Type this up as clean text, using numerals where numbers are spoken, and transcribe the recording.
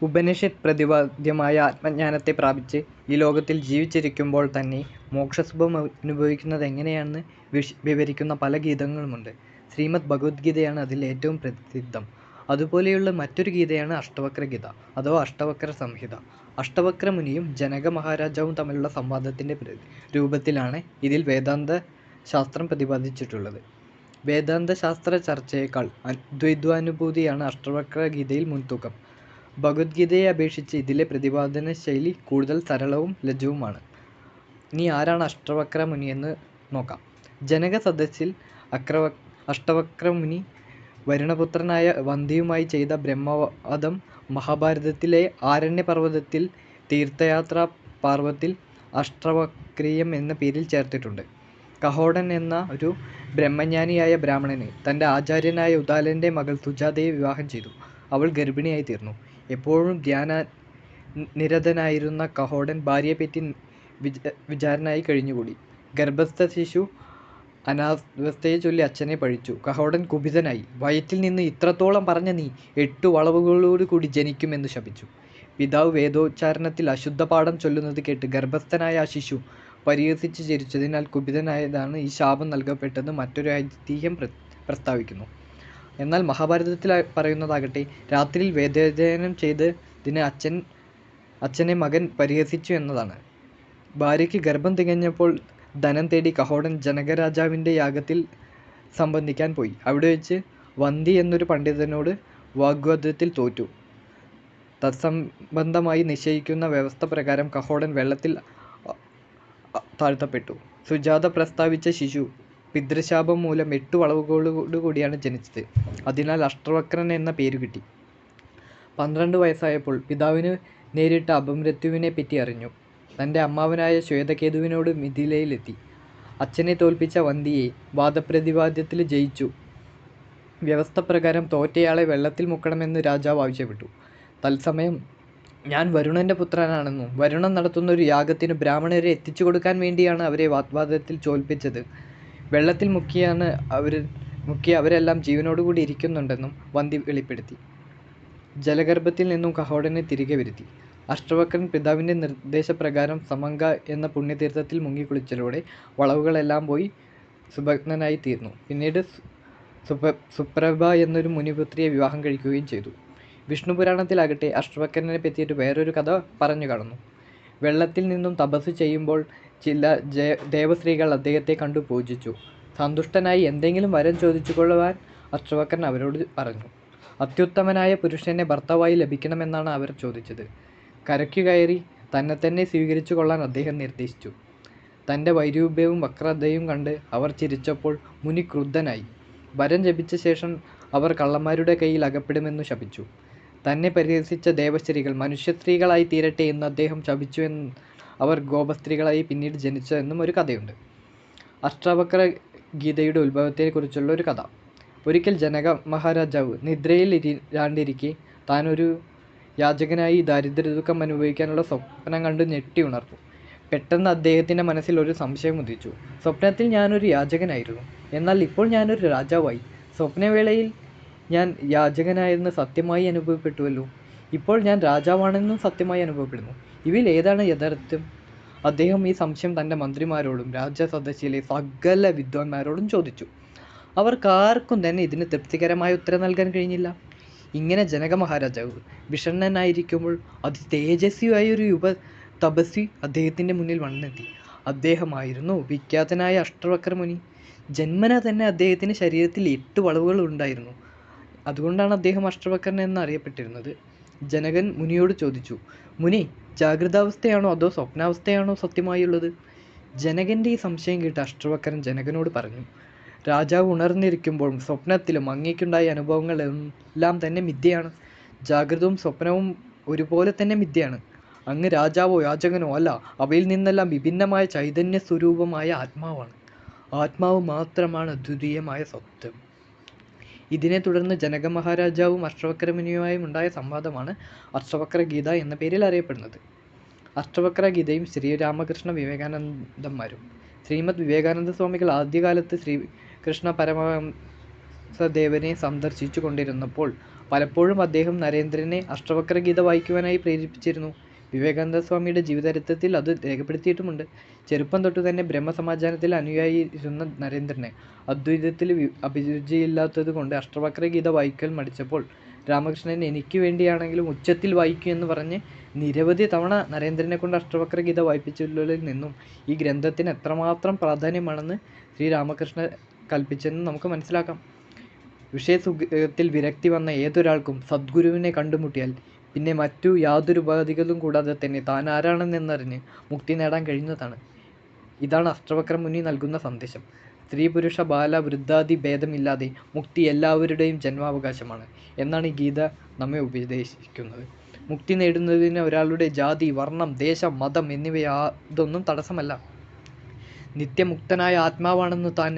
ഉപനിഷത്ത് പ്രതിപാദ്യമായ ആത്മജ്ഞാനത്തെ പ്രാപിച്ച് ഈ ലോകത്തിൽ ജീവിച്ചിരിക്കുമ്പോൾ തന്നെ മോക്ഷസുഖം അനുഭവിക്കുന്നതെങ്ങനെയാണെന്ന് വിവരിക്കുന്ന പല ഗീതങ്ങളുമുണ്ട്. ശ്രീമദ് ഭഗവത്ഗീതയാണ് അതിൽ ഏറ്റവും പ്രസിദ്ധം. അതുപോലെയുള്ള മറ്റൊരു ഗീതയാണ് അഷ്ടവക്ര ഗീത അഥവാ അഷ്ടവക്ര സംഹിത. അഷ്ടവക്ര മുനിയും ജനക മഹാരാജാവും തമ്മിലുള്ള സംവാദത്തിൻ്റെ രൂപത്തിലാണ് ഇതിൽ വേദാന്ത ശാസ്ത്രം പ്രതിപാദിച്ചിട്ടുള്ളത്. വേദാന്ത ശാസ്ത്ര ചർച്ചയേക്കാൾ ദ്വൈതാനുഭൂതിയാണ് അഷ്ടവക്ര ഗീതയിൽ മുൻതൂക്കം. ഭഗവത്ഗീതയെ അപേക്ഷിച്ച് ഇതിലെ പ്രതിപാദന ശൈലി കൂടുതൽ സരളവും ലഘുവുമാണ്. ഇനി ആരാണ് അഷ്ടവക്ര മുനിയെന്ന് നോക്കാം. ജനക സദസ്സിൽ അഷ്ടവക്ര മുനി വരുണപുത്രനായ വന്ദിയുമായി ചെയ്ത ബ്രഹ്മവാദം മഹാഭാരതത്തിലെ ആരണ്യപർവ്വതത്തിൽ തീർത്ഥയാത്രാ പർവ്വത്തിൽ അഷ്ടവക്രീയം എന്ന പേരിൽ ചേർത്തിട്ടുണ്ട്. കഹോടൻ എന്ന ഒരു ബ്രഹ്മജ്ഞാനിയായ ബ്രാഹ്മണന് തൻ്റെ ആചാര്യനായ ഉദാലൻ്റെ മകൾ സുജാതയെ വിവാഹം ചെയ്തു. അവൾ ഗർഭിണിയായി തീർന്നു. എപ്പോഴും നിരതനായിരുന്ന കഹോടൻ ഭാര്യയെപ്പറ്റി വിചാരനായി കഴിഞ്ഞുകൂടി. ഗർഭസ്ഥ ശിശു അനാവസ്ഥയെ ചൊല്ലി അച്ഛനെ പഴിച്ചു. കഹോടൻ കുപിതനായി. വയറ്റിൽ നിന്ന് ഇത്രത്തോളം പറഞ്ഞ നീ 8 വളവുകളോടുകൂടി ജനിക്കുമെന്ന് ശപിച്ചു. പിതാവ് വേദോച്ചാരണത്തിൽ അശുദ്ധപാഠം ചൊല്ലുന്നത് കേട്ട് ഗർഭസ്ഥനായ ആ ശിശു പരിഹസിച്ച് ചിരിച്ചതിനാൽ കുപിതനായതാണ് ഈ ശാപം നൽകപ്പെട്ടത് മറ്റൊരു ഐതിഹ്യം പ്രസ്താവിക്കുന്നു. എന്നാൽ മഹാഭാരതത്തിൽ പറയുന്നതാകട്ടെ, രാത്രിയിൽ വേദാധ്യയനം ചെയ്തതിന് അച്ഛനെ മകൻ പരിഹസിച്ചു എന്നതാണ്. ഭാര്യയ്ക്ക് ഗർഭം തികഞ്ഞപ്പോൾ ധനം തേടി കഹോടൻ ജനകരാജാവിൻ്റെ യാഗത്തിൽ സംബന്ധിക്കാൻ പോയി. അവിടെ വെച്ച് വന്തി എന്നൊരു പണ്ഡിതനോട് വാഗ്വാദത്തിൽ തോറ്റു. തത്സംബന്ധമായി നിശ്ചയിക്കുന്ന വ്യവസ്ഥ പ്രകാരം കഹോടൻ വെള്ളത്തിൽ താഴ്ത്തപ്പെട്ടു. സുജാത പ്രസ്താവിച്ച ശിശു പിതൃശാപം മൂലം 8 വളവുകളോടുകൂടിയാണ് ജനിച്ചത്. അതിനാൽ അഷ്ടവക്രൻ എന്ന പേരു കിട്ടി. 12 വയസ്സായപ്പോൾ പിതാവിന് നേരിട്ട അപമൃത്യുവിനെ പറ്റി അറിഞ്ഞു. തൻ്റെ അമ്മാവനായ ശ്വേതകേതുവിനോട് മിഥിലയിലെത്തി. അച്ഛനെ തോൽപ്പിച്ച വന്തിയെ വാദപ്രതിവാദ്യത്തിൽ ജയിച്ചു. വ്യവസ്ഥ പ്രകാരം തോറ്റയാളെ വെള്ളത്തിൽ മുക്കണമെന്ന് രാജാവ് ആവശ്യപ്പെട്ടു. തത്സമയം ഞാൻ വരുണൻ്റെ പുത്രനാണെന്നും വരുണൻ നടത്തുന്ന ഒരു യാഗത്തിന് ബ്രാഹ്മണരെ എത്തിച്ചു കൊടുക്കാൻ വേണ്ടിയാണ് അവരെ വാഗ്വാദത്തിൽ തോൽപ്പിച്ചത്. വെള്ളത്തിൽ മുക്കിയ അവരെല്ലാം ജീവനോടുകൂടി ഇരിക്കുന്നുണ്ടെന്നും വന്തി വെളിപ്പെടുത്തി. ജലഗർഭത്തിൽ നിന്നും കഹോടനെ തിരികെ വരുത്തി. അഷ്ടവക്രൻ പിതാവിൻ്റെ നിർദ്ദേശപ്രകാരം സമങ്ക എന്ന പുണ്യതീർത്ഥത്തിൽ മുങ്ങിക്കുളിച്ചതോടെ വളവുകളെല്ലാം പോയി സുഭഗ്നനായി തീർന്നു. പിന്നീട് സുപ്രഭ എന്നൊരു മുനിപുത്രിയെ വിവാഹം കഴിക്കുകയും ചെയ്തു. വിഷ്ണു പുരാണത്തിലാകട്ടെ അഷ്ടവക്രനെ പറ്റിയിട്ട് വേറൊരു കഥ പറഞ്ഞു കാണുന്നു. വെള്ളത്തിൽ നിന്നും തപസ് ചെയ്യുമ്പോൾ ചില ദേവസ്ത്രീകൾ അദ്ദേഹത്തെ കണ്ടു പൂജിച്ചു. സന്തുഷ്ടനായി എന്തെങ്കിലും വരം ചോദിച്ചു കൊള്ളുവാൻ അഷ്ടവക്രൻ അവരോട് പറഞ്ഞു. അത്യുത്തമനായ പുരുഷനെ ഭർത്താവായി ലഭിക്കണമെന്നാണ് അവർ ചോദിച്ചത്. കരയ്ക്കു കയറി തന്നെ സ്വീകരിച്ചു കൊള്ളാൻ അദ്ദേഹം നിർദ്ദേശിച്ചു. തൻ്റെ വൈരൂപ്യവും വക്രതയും കണ്ട് അവർ ചിരിച്ചപ്പോൾ മുനി ക്രുദ്ധനായി. വരം ജപിച്ച ശേഷം അവർ കള്ളന്മാരുടെ കയ്യിൽ അകപ്പെടുമെന്നു ശപിച്ചു. തന്നെ പരിഹസിച്ച ദേവസ്ത്രീകൾ മനുഷ്യസ്ത്രീകളായി തീരട്ടെ എന്ന് അദ്ദേഹം ശപിച്ചു എന്ന് അവർ ഗോപസ്ത്രീകളായി പിന്നീട് ജനിച്ചതെന്നും ഒരു കഥയുണ്ട്. അഷ്ടവക്ര ഗീതയുടെ ഉത്ഭവത്തെക്കുറിച്ചുള്ള ഒരു കഥ. ഒരിക്കൽ ജനക മഹാരാജാവ് നിദ്രയിൽ ഇരാണ്ടിരിക്കെ താനൊരു യാചകനായി ദാരിദ്ര്യദുഃഖം അനുഭവിക്കാനുള്ള സ്വപ്നം കണ്ട് ഞെട്ടി ഉണർന്നു. പെട്ടെന്ന് അദ്ദേഹത്തിൻ്റെ മനസ്സിൽ ഒരു സംശയം ഉദിച്ചു. സ്വപ്നത്തിൽ ഞാനൊരു യാചകനായിരുന്നു, എന്നാൽ ഇപ്പോൾ ഞാനൊരു രാജാവായി. സ്വപ്നവേളയിൽ ഞാൻ യാചകനായെന്ന് സത്യമായി അനുഭവപ്പെട്ടുവല്ലോ, ഇപ്പോൾ ഞാൻ രാജാവാണെന്നും സത്യമായി അനുഭവപ്പെടുന്നു. ഇവയിൽ ഏതാണ് യഥാർത്ഥം? അദ്ദേഹം ഈ സംശയം തൻ്റെ മന്ത്രിമാരോടും രാജസദസ്സിലെ സകല വിദ്വാൻമാരോടും ചോദിച്ചു. അവർക്കാർക്കും തന്നെ ഇതിന് തൃപ്തികരമായ ഉത്തരം നൽകാൻ കഴിഞ്ഞില്ല. ഇങ്ങനെ ജനക മഹാരാജാവ് വിഷണ്ണനായിരിക്കുമ്പോൾ അതിതേജസ്വിയായ ഒരു യുവ തപസ്വി അദ്ദേഹത്തിൻ്റെ മുന്നിൽ വന്നെത്തി. അദ്ദേഹമായിരുന്നു വിഖ്യാതനായ അഷ്ടവക്ര മുനി. ജന്മന തന്നെ അദ്ദേഹത്തിൻ്റെ ശരീരത്തിൽ 8 വളവുകൾ ഉണ്ടായിരുന്നു. അതുകൊണ്ടാണ് അദ്ദേഹം അഷ്ടവക്രൻ എന്നറിയപ്പെട്ടിരുന്നത്. ജനകൻ മുനിയോട് ചോദിച്ചു, മുനി, ജാഗ്രതാവസ്ഥയാണോ അതോ സ്വപ്നാവസ്ഥയാണോ സത്യമായുള്ളത്? ജനകൻ്റെ ഈ സംശയം കേട്ട് അഷ്ടവക്രൻ ജനകനോട് പറഞ്ഞു, രാജാവ് ഉണർന്നിരിക്കുമ്പോഴും സ്വപ്നത്തിലും അങ്ങേക്കുണ്ടായ അനുഭവങ്ങളെല്ലാം തന്നെ മിഥ്യയാണ്. ജാഗ്രതവും സ്വപ്നവും ഒരുപോലെ തന്നെ മിഥ്യയാണ്. അങ്ങ് രാജാവോ യാചകനോ അല്ല, അവയിൽ നിന്നെല്ലാം വിഭിന്നമായ ചൈതന്യ സ്വരൂപമായ ആത്മാവാണ്. ആത്മാവ് മാത്രമാണ് അദ്വിതീയമായ സത്യം. ഇതിനെ തുടർന്ന് ജനക മഹാരാജാവും അഷ്ടവക്ര മുനിയുമായും ഉണ്ടായ സംവാദമാണ് അഷ്ടവക്ര ഗീത എന്ന പേരിൽ അറിയപ്പെടുന്നത്. അഷ്ടവക്ര ഗീതയും ശ്രീരാമകൃഷ്ണ വിവേകാനന്ദന്മാരും. ശ്രീമദ് വിവേകാനന്ദ സ്വാമികൾ ആദ്യകാലത്ത് ശ്രീകൃഷ്ണ പരമഹംസദേവനെ സന്ദർശിച്ചു കൊണ്ടിരുന്നപ്പോൾ പലപ്പോഴും അദ്ദേഹം നരേന്ദ്രനെ അഷ്ടവക്രഗീത വായിക്കുവാനായി പ്രേരിപ്പിച്ചിരുന്നു. വിവേകാനന്ദ സ്വാമിയുടെ ജീവചരിത്രത്തിൽ അത് രേഖപ്പെടുത്തിയിട്ടുമുണ്ട്. ചെറുപ്പം തൊട്ടു തന്നെ ബ്രഹ്മസമാജത്തിൽ അനുയായിയിരുന്ന നരേന്ദ്രന് അദ്വൈതത്തിൽ അഭിരുചിയില്ലാത്തതുകൊണ്ട് അഷ്ടവക്രഗീത വായിക്കാൻ മടിച്ചപ്പോൾ രാമകൃഷ്ണൻ എനിക്ക് വേണ്ടിയാണെങ്കിലും ഉച്ചത്തിൽ വായിക്കൂ എന്ന് പറഞ്ഞ് നിരവധി തവണ നരേന്ദ്രനെക്കൊണ്ട് അഷ്ടവക്രഗീത വായിപ്പിച്ചതിൽ നിന്നും ഈ ഗ്രന്ഥത്തിന് എത്രമാത്രം പ്രാധാന്യമാണെന്ന് ശ്രീരാമകൃഷ്ണൻ കൽപ്പിച്ചെന്ന് നമുക്ക് മനസ്സിലാക്കാം. വിഷയസുഖത്തിൽ വിരക്തി വന്ന ഏതൊരാൾക്കും സദ്ഗുരുവിനെ കണ്ടുമുട്ടിയാൽ പിന്നെ മറ്റു യാതൊരു ഉപാധികളും കൂടാതെ തന്നെ താൻ ആരാണെന്നറിഞ്ഞ് മുക്തി നേടാൻ കഴിയുന്നതാണ്. ഇതാണ് അഷ്ടവക്ര മുനി നൽകുന്ന സന്ദേശം. സ്ത്രീ പുരുഷ ബാല വൃദ്ധാദി ഭേദമില്ലാതെ മുക്തി എല്ലാവരുടെയും ജന്മാവകാശമാണ് എന്നാണ് ഈ ഗീത നമ്മെ ഉപദേശിക്കുന്നത്. മുക്തി നേടുന്നതിന് ഒരാളുടെ ജാതി, വർണ്ണം, ദേശം, മതം എന്നിവ യാതൊന്നും തടസ്സമല്ല. നിത്യമുക്തനായ ആത്മാവാണെന്ന് താൻ